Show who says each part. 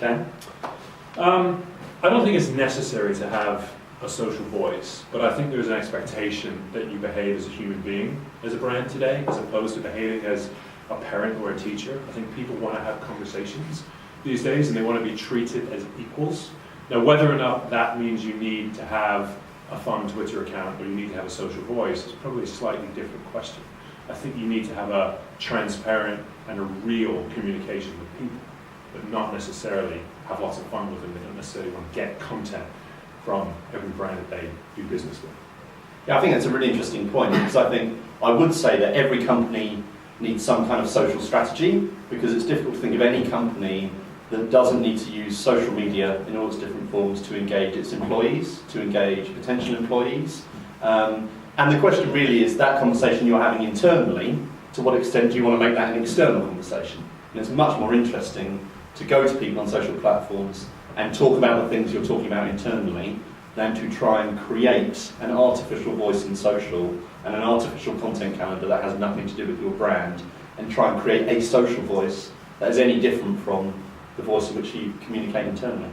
Speaker 1: Dan?
Speaker 2: I don't think it's necessary to have a social voice, but I think there's an expectation that you behave as a human being as a brand today, as opposed to behaving as a parent or a teacher. I think people want to have conversations these days, and they want to be treated as equals. Now, whether or not that means you need to have a fun Twitter account or you need to have a social voice is probably a slightly different question. I think you need to have a transparent and a real communication with people, but not necessarily have lots of fun with them. They don't necessarily want to get content from every brand that they do business with.
Speaker 1: Yeah, I think that's a really interesting point, because I would say that every company needs some kind of social strategy, because it's difficult to think of any company that doesn't need to use social media in all its different forms to engage its employees, to engage potential employees. And the question really is that conversation you're having internally, to what extent do you want to make that an external conversation? And it's much more interesting to go to people on social platforms and talk about the things you're talking about internally than to try and create an artificial voice in social and an artificial content calendar that has nothing to do with your brand, and try and create a social voice that is any different from the voice in which you communicate internally.